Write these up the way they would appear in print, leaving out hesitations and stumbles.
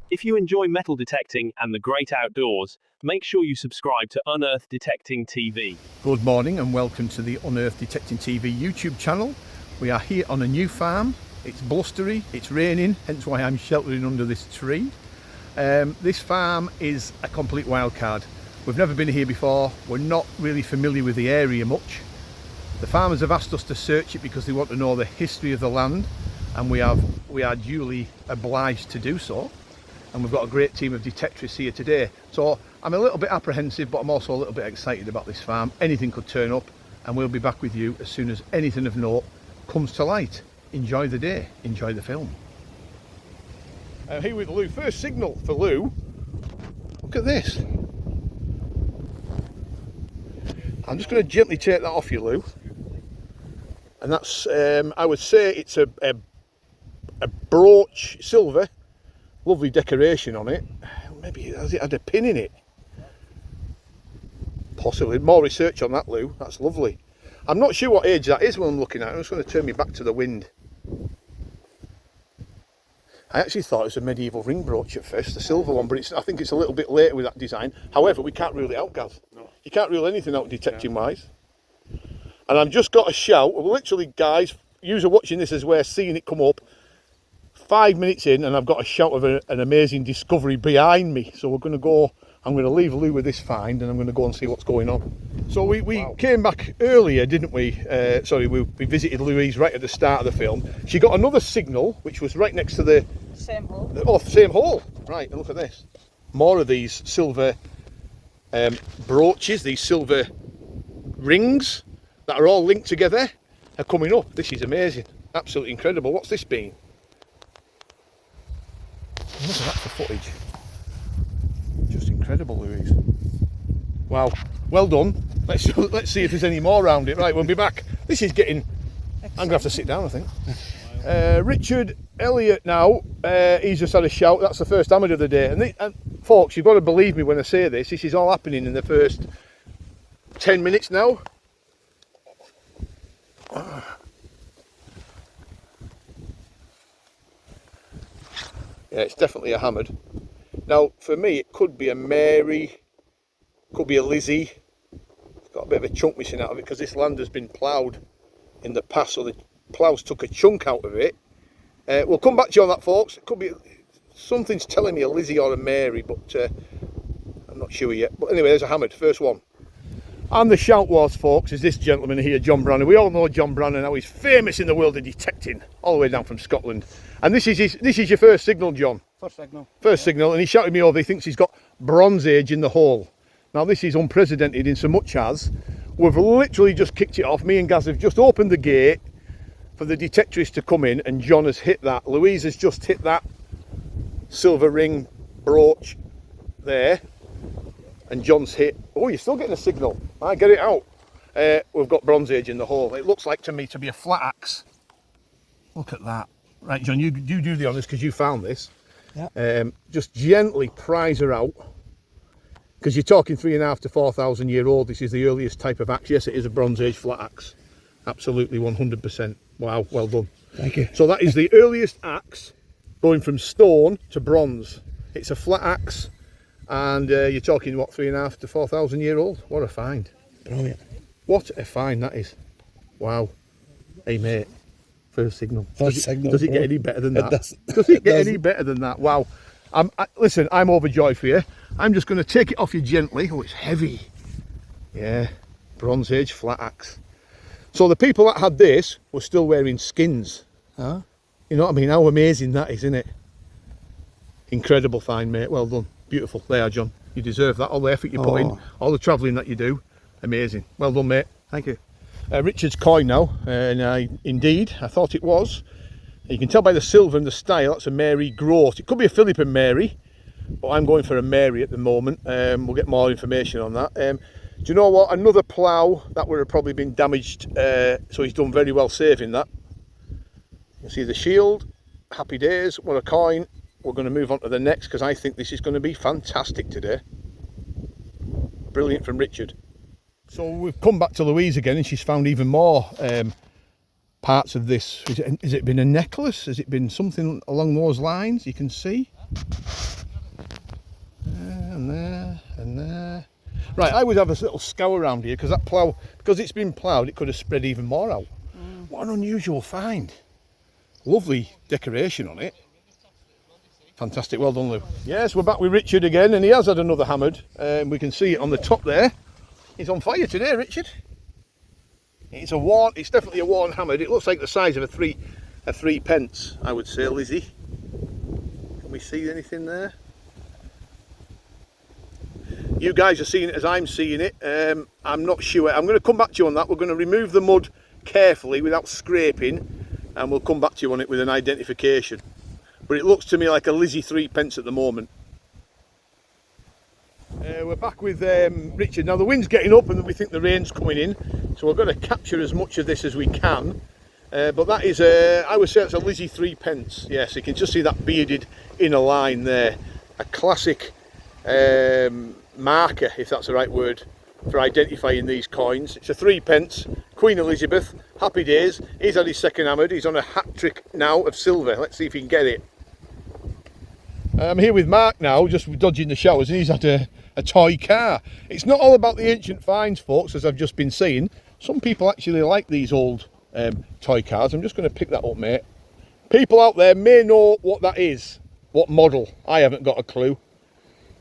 If you enjoy metal detecting and the great outdoors, make sure you subscribe to Unearthed Detecting TV. Good morning and welcome to the Unearthed Detecting TV YouTube channel. We are here on a new farm. It's blustery, it's raining, hence why I'm sheltering under this tree. This farm is a complete wild card. We've never been here before, we're not really familiar with the area much. The farmers have asked us to search it because they want to know the history of the land, and we are duly obliged to do so. And we've got a great team of detectives here today. So I'm a little bit apprehensive, but I'm also a little bit excited about this farm. Anything could turn up, and we'll be back with you as soon as anything of note comes to light. Enjoy the day, enjoy the film. I'm here with Lou. First signal for Lou. Look at this. I'm just going to gently take that off you, Lou. And that's, I would say it's a brooch, silver. Lovely decoration on it. Maybe has it had a pin in it? Possibly. More research on that, Lou. That's lovely. I'm not sure what age that is when I'm looking at it. I'm just going to turn me back to the wind. I actually thought it was a medieval ring brooch at first, the silver one, but I think it's a little bit later with that design. However, we can't rule it out, Gaz. No. You can't rule anything out detecting wise. And I've just got a shout. Literally, guys, you are watching this as we're seeing it come up. 5 minutes in and I've got a shout of an amazing discovery behind me. So we're going to go, I'm going to leave Lou with this find and I'm going to go and see what's going on. So we came back earlier, didn't we? We visited Louise right at the start of the film. She got another signal which was right next to the same hole. Same hole. Right, and look at this. More of these silver brooches, these silver rings that are all linked together are coming up. This is amazing. Absolutely incredible. What's this been? Look at that for footage. Just incredible, Louise. Wow, well done. Let's see if there's any more around it. Right, we'll be back. This is getting... I'm going to have to sit down, I think. Richard Elliott now, he's just had a shout. That's the first amateur of the day. And folks, you've got to believe me when I say this. This is all happening in the first 10 minutes now. Yeah, it's definitely a hammered. Now, for me, it could be a Mary, could be a Lizzie. It's got a bit of a chunk missing out of it because this land has been ploughed in the past, so the ploughs took a chunk out of it. We'll come back to you on that, folks. It could be, something's telling me a Lizzie or a Mary, but I'm not sure yet. But anyway, there's a hammered, first one. And the shout was, folks, is this gentleman here, John Brannan. We all know John Brannan, how he's famous in the world of detecting, all the way down from Scotland. And this is your first signal, John. First signal. First signal, and he shouted me over. He thinks he's got Bronze Age in the hole. Now this is unprecedented in so much as we've literally just kicked it off. Me and Gaz have just opened the gate for the detectives to come in, and John has hit that. Louise has just hit that silver ring brooch there. And John's hit. Oh, you're still getting a signal. I get it out. We've got Bronze Age in the hole. It looks like to me to be a flat axe. Look at that. Right, John, you do the honours because you found this. Yeah. Just gently prise her out, because you're talking 3,500 to 4,000 year old. This is the earliest type of axe. Yes, it is a Bronze Age flat axe. Absolutely 100%. Wow, well done. Thank you. So that is the earliest axe going from stone to bronze. It's a flat axe. And you're talking, what, 3,500 to 4,000 year old? What a find. Brilliant. What a find that is. Wow. Hey, mate. First signal. Does it get any better than that? Does it get any better than that? Wow. Listen, I'm overjoyed for you. I'm just going to take it off you gently. Oh, it's heavy. Yeah. Bronze Age flat axe. So the people that had this were still wearing skins. Huh? You know what I mean? How amazing that is, isn't it? Incredible find, mate. Well done. Beautiful. There, John. You deserve that. All the effort you put in, all the travelling that you do. Amazing. Well done, mate. Thank you. Richard's coin now, and indeed, I thought it was. You can tell by the silver and the style, that's a Mary Gross. It could be a Philip and Mary, but I'm going for a Mary at the moment. We'll get more information on that. Do you know what? Another plough that would have probably been damaged, so he's done very well saving that. You see the shield. Happy days. What a coin. We're going to move on to the next because I think this is going to be fantastic today. Brilliant from Richard. So we've come back to Louise again, and she's found even more parts of this. Has it been a necklace? Has it been something along those lines? You can see. and there, and there. Right, I would have a little scour around here because that plough, because it's been ploughed, it could have spread even more out. What an unusual find. Lovely decoration on it. Fantastic, well done, Lou. Yes, we're back with Richard again, and he has had another hammered. We can see it on the top there. He's on fire today, Richard. It's definitely a worn hammered. It looks like the size of a three pence, I would say, Lizzie. Can we see anything there? You guys are seeing it as I'm seeing it. I'm not sure. I'm going to come back to you on that. We're going to remove the mud carefully without scraping, and we'll come back to you on it with an identification. But it looks to me like a Lizzie 3 pence at the moment. We're back with Richard. Now the wind's getting up and we think the rain's coming in, so we're going to capture as much of this as we can. But that is, I would say it's a Lizzie 3 pence. Yes, you can just see that bearded inner line there. A classic marker, if that's the right word, for identifying these coins. It's a 3 pence, Queen Elizabeth, happy days. He's had his second hammered, he's on a hat trick now of silver. Let's see if he can get it. I'm here with Mark now, just dodging the showers, and he's had a toy car. It's not all about the ancient finds, folks, as I've just been saying. Some people actually like these old toy cars. I'm just going to pick that up, mate. People out there may know what that is, what model. I haven't got a clue.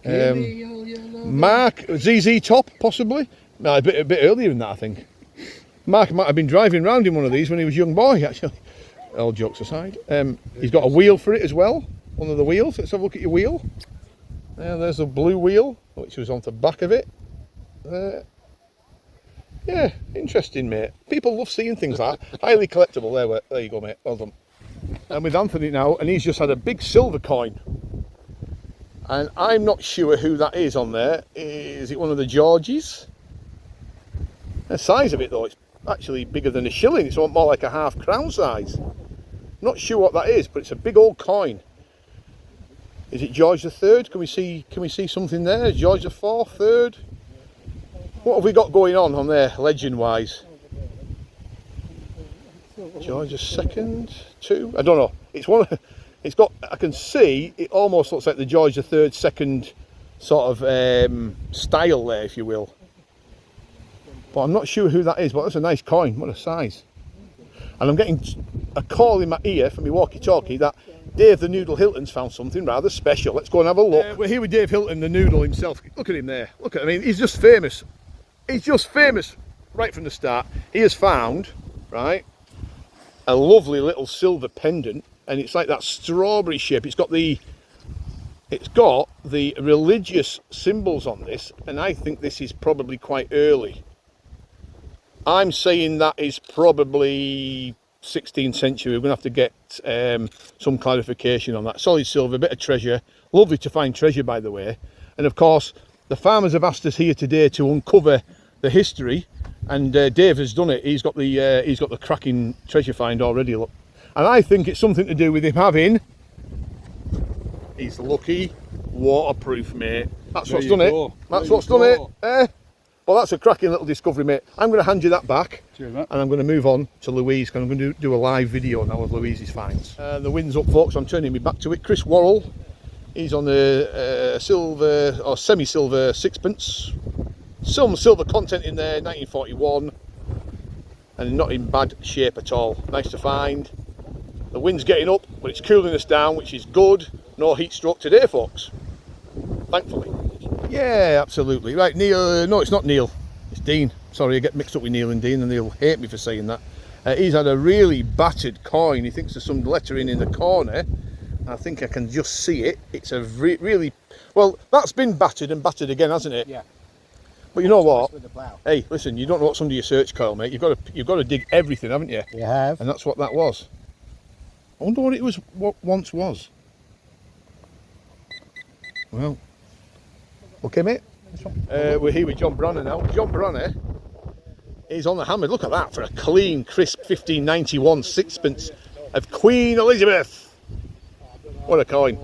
Mark, ZZ Top, possibly? No, a bit earlier than that, I think. Mark might have been driving around in one of these when he was a young boy, actually. All jokes aside. He's got a wheel for it as well. One of the wheels. Let's have a look at your wheel. There's a blue wheel, which was on the back of it. Yeah, interesting, mate. People love seeing things like that. Highly collectible. There you go, mate. Well done. And with Anthony now, and he's just had a big silver coin. And I'm not sure who that is on there. Is it one of the Georges? The size of it, though, it's actually bigger than a shilling. It's more like a half crown size. Not sure what that is, but it's a big old coin. Is it George III? Can we see something there? George IV, third? What have we got going on there, legend-wise? George II, two? I don't know. It's one. It's got. I can see it almost looks like the George III second sort of style there, if you will. But I'm not sure who that is. But that's a nice coin. What a size! And I'm getting a call in my ear from my walkie-talkie that Dave the Noodle Hilton's found something rather special. Let's go and have a look. We're here with Dave Hilton, the Noodle himself. Look at him there. Look at him. I mean, he's just famous. He's just famous right from the start. He has found, right, a lovely little silver pendant, and it's like that strawberry shape. It's got the religious symbols on this, and I think this is probably quite early. I'm saying that is probably 16th century. We're going to have to get some clarification on that. Solid silver, bit of treasure. Lovely to find treasure, by the way. And of course, the farmers have asked us here today to uncover the history, and Dave has done it. He's got the cracking treasure find already. Look, and I think it's something to do with him having his lucky waterproof, mate. That's what's done it. That's what's done it. Well, that's a cracking little discovery, mate. I'm going to hand you that back. Cheers, mate. And I'm going to move on to Louise, because I'm going to do a live video now of Louise's finds. The wind's up, folks. I'm turning me back to it. Chris Worrell, he's on the silver or semi-silver sixpence. Some silver content in there, 1941, and not in bad shape at all. Nice to find. The wind's getting up, but it's cooling us down, which is good. No heat stroke today, folks. Thankfully. Yeah, absolutely. Right, Neil. No, it's not Neil. It's Dean. Sorry, I get mixed up with Neil and Dean, and they'll hate me for saying that. He's had a really battered coin. He thinks there's some lettering in the corner. I think I can just see it. It's a really... Well, that's been battered and battered again, hasn't it? Yeah. But you know what? Hey, listen, you don't know what's under your search coil, mate. You've got to dig everything, haven't you? You have. And that's what that was. I wonder what it was. What once was. Well. Okay, mate. We're here with John Branner now. John Branner is on the hammer. Look at that, for a clean, crisp 1591 sixpence of Queen Elizabeth. What a coin.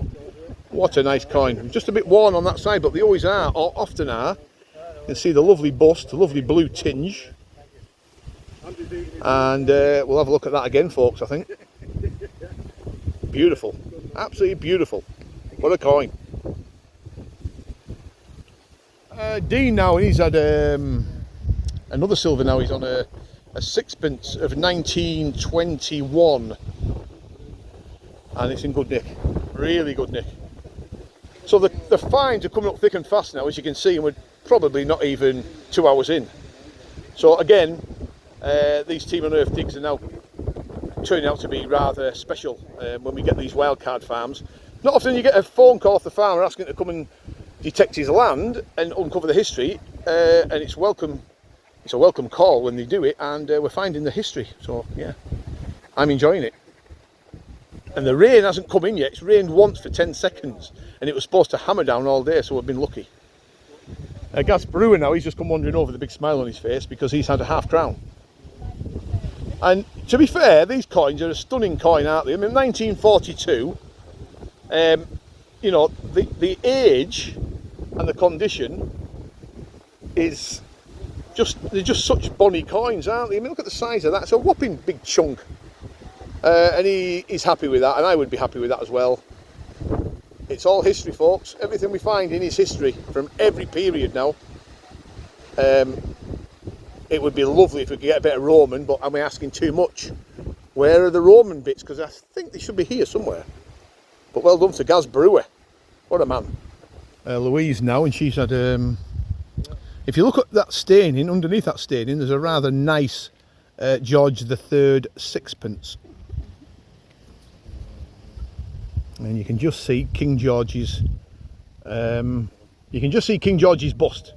What a nice coin. Just a bit worn on that side, but they always are, or often are. You can see the lovely bust, the lovely blue tinge. And we'll have a look at that again, folks, I think. Beautiful. Absolutely beautiful. What a coin. Dean now, and he's had another silver now. He's on a sixpence of 1921, and it's in good nick, really good nick. So the finds are coming up thick and fast now, as you can see, and we're probably not even 2 hours in. So again, these Team Unearthed digs are now turning out to be rather special when we get these wildcard farms. Not often you get a phone call off the farmer asking to come and detect his land and uncover the history, and it's welcome. It's a welcome call when they do it, and we're finding the history. So yeah, I'm enjoying it. And the rain hasn't come in yet. It's rained once for 10 seconds, and it was supposed to hammer down all day, so we've been lucky. Gas Brewer now, he's just come wandering over with a big smile on his face because he's had a half crown. And to be fair, these coins are a stunning coin, aren't they? I mean, 1942. You know, the age and the condition is they're just such bonny coins, aren't they? I mean, look at the size of that. It's a whopping big chunk. And he's happy with that, and I would be happy with that as well. It's all history, folks. Everything we find in is history from every period now. It would be lovely if we could get a bit of Roman, but am I asking too much? Where are the Roman bits? Because I think they should be here somewhere. But well done to Gas Brewer. What a man. Louise now, and she's had, if you look at that staining, underneath that staining, there's a rather nice George III sixpence. And you can just see King George's, bust.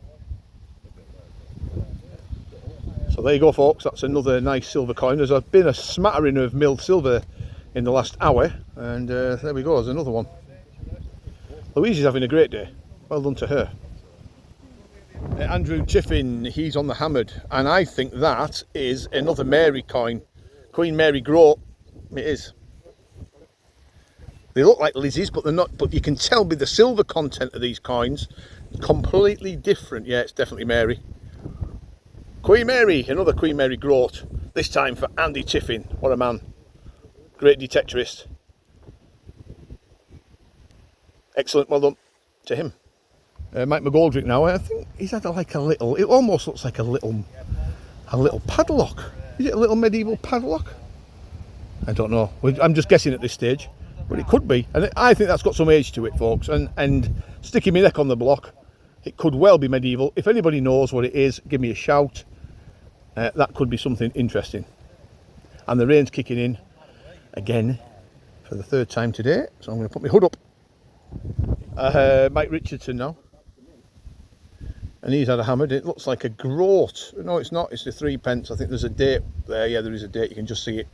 So there you go, folks, that's another nice silver coin. There's been a smattering of milled silver in the last hour, and there we go, there's another one. Louise is having a great day. Well done to her. Andrew Tiffin, he's on the hammered, and I think that is another Mary coin. Queen Mary Groat, it is. They look like Lizzie's, but they're not, but you can tell by the silver content of these coins, completely different. Yeah, it's definitely Mary. Queen Mary, another Queen Mary Groat, this time for Andy Tiffin. What a man. Great detectorist. Excellent, well done to him. Mike McGoldrick now, I think he's had like a little, it almost looks like a little padlock. Is it a little medieval padlock? I don't know, I'm just guessing at this stage, but it could be, and I think that's got some age to it, folks, and sticking my neck on the block, it could well be medieval. If anybody knows what it is, give me a shout. That could be something interesting. And the rain's kicking in again for the third time today, so I'm going to put my hood up. Mike Richardson now, and he's had a hammered. It looks like a groat. No, it's not, it's a 3 pence. I think there's a date there. Yeah, there is a date, you can just see it.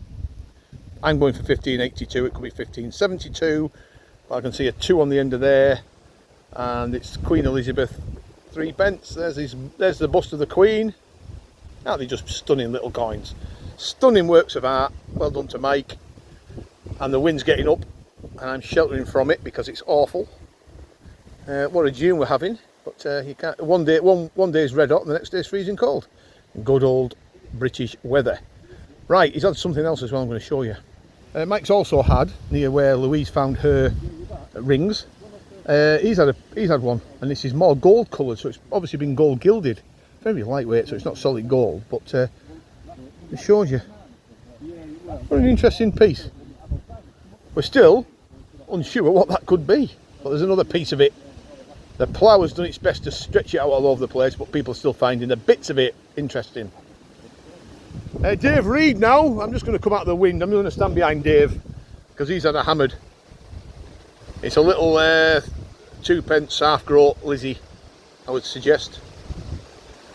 I'm going for 1582, it could be 1572, but I can see a 2 on the end of there, and it's Queen Elizabeth, 3 pence. There's the bust of the Queen. Aren't they just stunning little coins? Stunning works of art. Well done to Mike. And the wind's getting up, and I'm sheltering from it because it's awful. What a June we're having, but you can't. One day is red hot, and the next day is freezing cold. Good old British weather. Right, he's had something else as well. I'm going to show you. Mike's also had near where Louise found her rings. He's had one, and this is more gold coloured, so it's obviously been gold gilded. Very lightweight, so it's not solid gold, but it shows you. What an interesting piece. We're still unsure what that could be, but there's another piece of it. The plough has done its best to stretch it out all over the place, but people are still finding the bits of it interesting. Dave Reed now. I'm just going to come out of the wind. I'm going to stand behind Dave because he's had a hammered. It's a little 2 pence half groat Lizzie, I would suggest.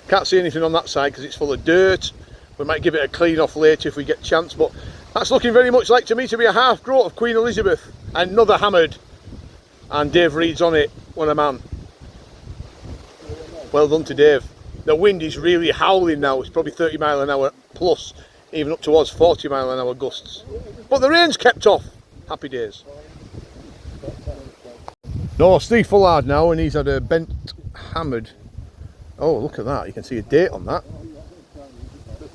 Can't see anything on that side because it's full of dirt. We might give it a clean off later if we get a chance, but that's looking very much like to me to be a half groat of Queen Elizabeth. Another hammered, and Dave Reed's on it. What a man. Well done to Dave. The wind is really howling now. It's probably 30 mile an hour plus, even up towards 40 mile an hour gusts. But the rain's kept off. Happy days. No, Steve Fullard now, and he's had a bent hammered. Oh, look at that. You can see a date on that.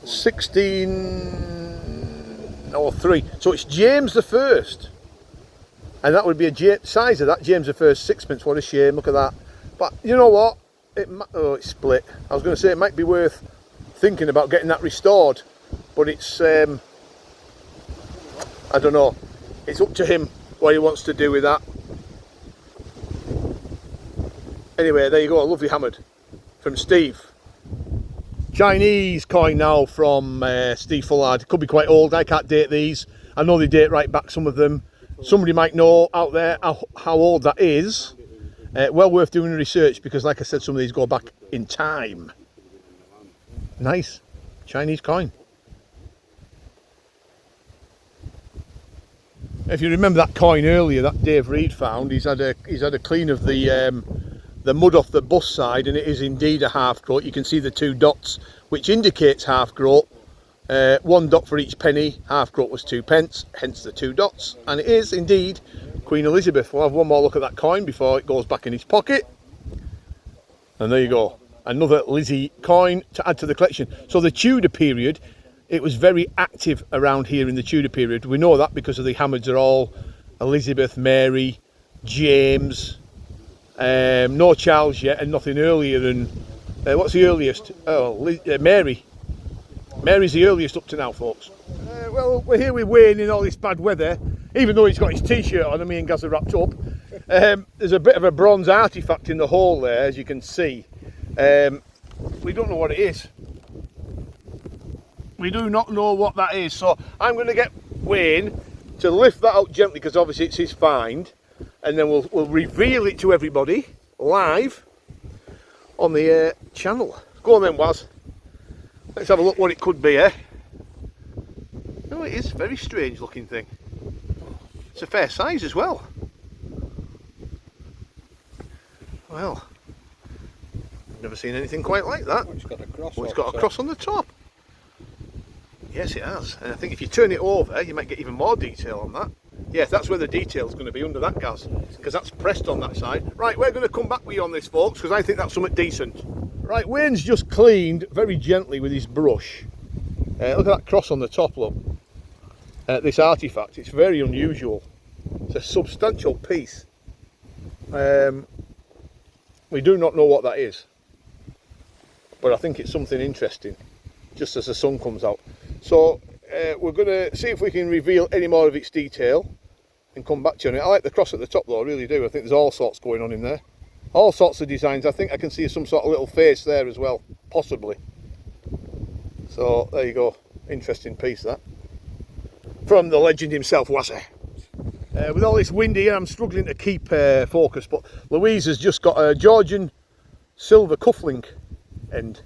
1603. So it's James the First. And that would be a size of that, James the First sixpence. What a shame. Look at that. But you know what? oh, it's split. I was going to say it might be worth thinking about getting that restored, but it's I don't know. It's up to him what he wants to do with that. Anyway, there you go, a lovely hammered from Steve. Chinese coin now from Steve Fullard. Could be quite old, I can't date these. I know they date right back, some of them. Somebody might know out there how old that is. Well worth doing research, because like I said, some of these go back in time. Nice Chinese coin. If you remember that coin earlier that Dave Reed found, he's had a clean of the mud off the bust side, and it is indeed a half groat. You can see the 2 dots, which indicates half groat. 1 dot for each penny. Half groat was 2p, hence the 2 dots, and it is indeed Queen Elizabeth. We'll have one more look at that coin before it goes back in his pocket. And there you go, another Lizzie coin to add to the collection. So the Tudor period, it was very active around here in the Tudor period. We know that because of the hammereds are all Elizabeth, Mary, James. No Charles yet, and nothing earlier than what's the earliest? Oh, Mary. Mary's the earliest up to now, folks. Well, we're here with Wayne in all this bad weather, even though he's got his t-shirt on and me and Gaz are wrapped up. There's a bit of a bronze artefact in the hole there, as you can see. We don't know what it is. We do not know what that is, so I'm going to get Wayne to lift that out gently, because obviously it's his find, and then we'll reveal it to everybody live on the channel. Go on then, Waz. Let's have a look what it could be, eh? Oh, it is a very strange looking thing. It's a fair size as well. Well, never seen anything quite like that. It's got a cross. Oh, it's got a cross on the top. Yes, it has. And I think if you turn it over, you might get even more detail on that. Yes, that's where the detail's going to be, under that, Gaz, because that's pressed on that side. Right, we're going to come back with you on this, folks, because I think that's something decent. Right, Wayne's just cleaned very gently with his brush. Look at that cross on the top, look. This artefact, it's very unusual. It's a substantial piece. We do not know what that is, but I think it's something interesting, just as the sun comes out. So we're going to see if we can reveal any more of its detail and come back to you on it. I like the cross at the top though, I really do. I think there's all sorts going on in there. All sorts of designs. I think I can see some sort of little face there as well, possibly. So there you go, interesting piece that. From the legend himself, was it? With all this wind here, I'm struggling to keep focus, but Louise has just got a Georgian silver cufflink end.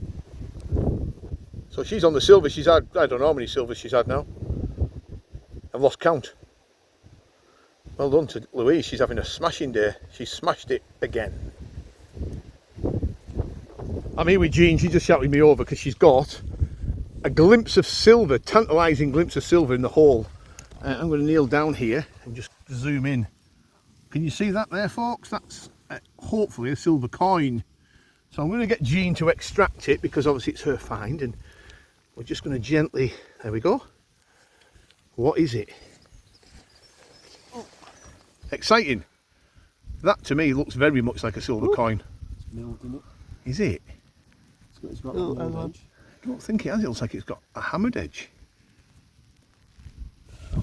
So she's on the silver. She's had, I don't know how many silvers she's had now. I've lost count. Well done to Louise, she's having a smashing day. She's smashed it again. I'm here with Jean, she just shouted me over because she's got a glimpse of silver, tantalising glimpse of silver in the hole. I'm going to kneel down here and just zoom in. Can you see that there, folks? That's hopefully a silver coin. So I'm going to get Jean to extract it, because obviously it's her find, and we're just going to gently, there we go. What is it? Exciting. That to me looks very much like a silver coin. It's milled, isn't it? Is it? It's got a milled edge. I don't think it has. It looks like it's got a hammered edge.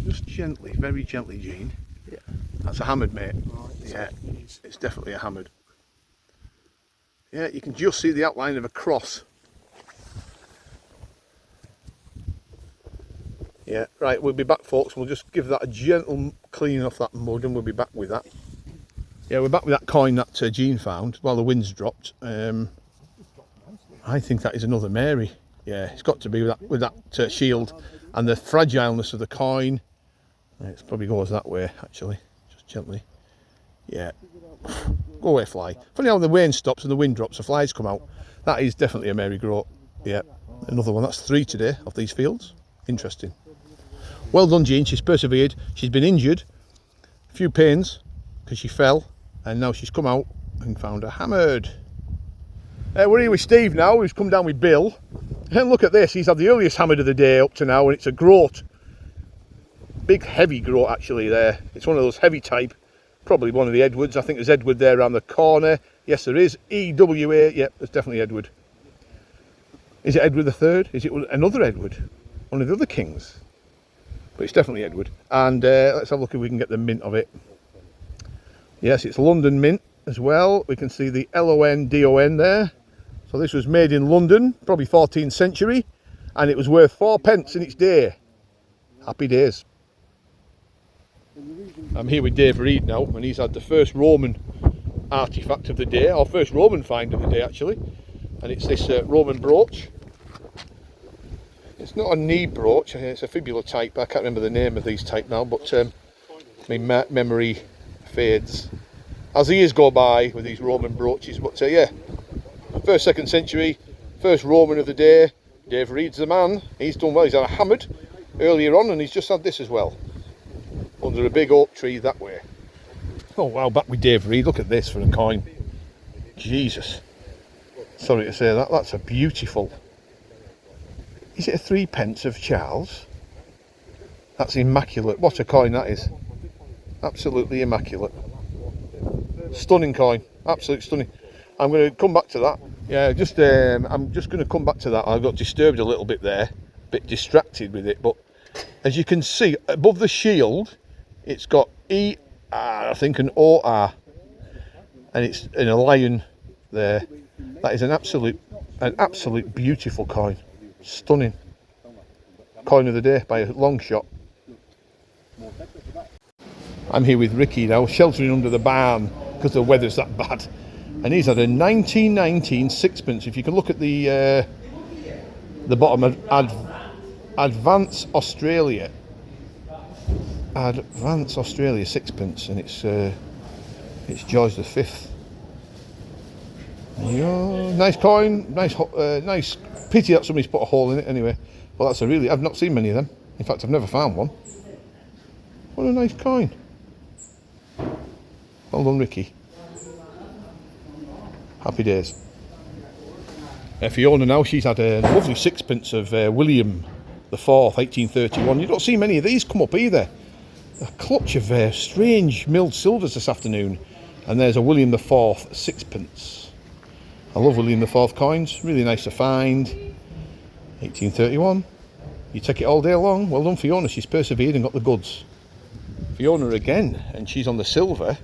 Just gently, very gently, Jean. Yeah. That's a hammered, mate. Right, Yeah, it's definitely a hammered. Yeah, you can just see the outline of a cross. Yeah, right, we'll be back, folks. We'll just give that a gentle clean off that mud, and we'll be back with that. Yeah, we're back with that coin that Jean found while the wind's dropped. I think that is another Mary. Yeah, it's got to be with that shield and the fragileness of the coin. It probably goes that way, actually, just gently. Yeah, go away, fly. Funny how the rain stops and the wind drops, the flies come out. That is definitely a Mary groat. Yeah, another one. That's 3 today of these fields. Interesting. Well done, Jean. She's persevered. She's been injured, a few pains because she fell, and now she's come out and found a hammered. We're here with Steve now, who's come down with Bill. And look at this, he's had the earliest hammered of the day up to now, and it's a groat. Big heavy groat actually there. It's one of those heavy type. Probably one of the Edwards. I think there's Edward there around the corner. Yes, there is. EWA. Yep, there's definitely Edward. Is it Edward III? Is it another Edward? One of the other kings? But it's definitely Edward. And let's have a look if we can get the mint of it. Yes, it's London mint as well. We can see the LON-DON there. So this was made in London, probably 14th century. And it was worth 4p in its day. Happy days. I'm here with Dave Reed now, and he's had the first Roman artefact of the day, or first Roman find of the day actually. And it's this Roman brooch. It's not a knee brooch, it's a fibula type. I can't remember the name of these type now, but my memory fades as the years go by with these Roman brooches. But yeah, 1st, 2nd century, first Roman of the day. Dave Reed's the man. He's done well. He's had a hammered earlier on, and he's just had this as well under a big oak tree that way. Oh wow, back with Dave Reed. Look at this for a coin. Jesus, sorry to say that. That's a beautiful. Is it a 3p of Charles? That's immaculate. What a coin that is. Absolutely immaculate. Stunning coin. Absolutely stunning. I'm going to come back to that. Yeah, I'm just going to come back to that. I got disturbed a little bit there. A bit distracted with it. But as you can see, above the shield, it's got ER, I think, and OR. And it's in a lion there. That is an absolute beautiful coin. Stunning. Coin of the day by a long shot. I'm here with Ricky now, sheltering under the barn because the weather's that bad. And he's had a 1919 sixpence. If you can look at the bottom of Advance Australia. Advance Australia sixpence, and it's George the 5th. Nice coin, nice. Pity that somebody's put a hole in it anyway. Well, that's I've not seen many of them. In fact, I've never found one. What a nice coin. Well done, Ricky. Happy days. Fiona now, she's had a lovely sixpence of William the 4th, 1831. You don't see many of these come up either. A clutch of strange milled silvers this afternoon. And there's a William the 4th sixpence. I love William the 4th coins. Really nice to find. 1831. You take it all day long. Well done, Fiona. She's persevered and got the goods. Fiona again, and she's on the silver.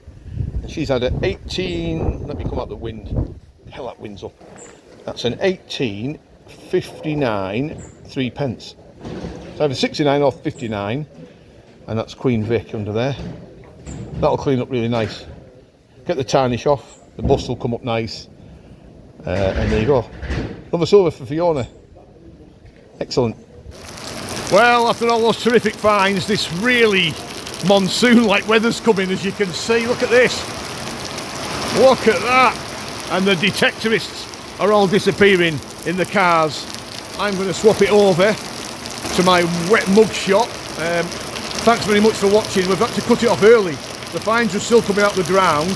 And she's had an 18. Let me come out the wind. Hell, that wind's up. That's an 1859 3p. It's either 69 or 59, and that's Queen Vic under there. That'll clean up really nice. Get the tarnish off. The bust will come up nice. And there you go. Another silver for Fiona. Excellent. Well, after all those terrific finds, this really monsoon-like weather's coming, as you can see. Look at this. Look at that. And the detectorists are all disappearing in the cars. I'm going to swap it over to my wet mug shot. Thanks very much for watching. We've had to cut it off early. The finds are still coming out the ground,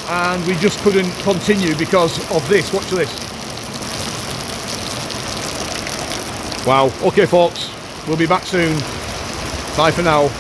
and we just couldn't continue because of this. Watch this. Wow. Okay, folks. We'll be back soon. Bye for now.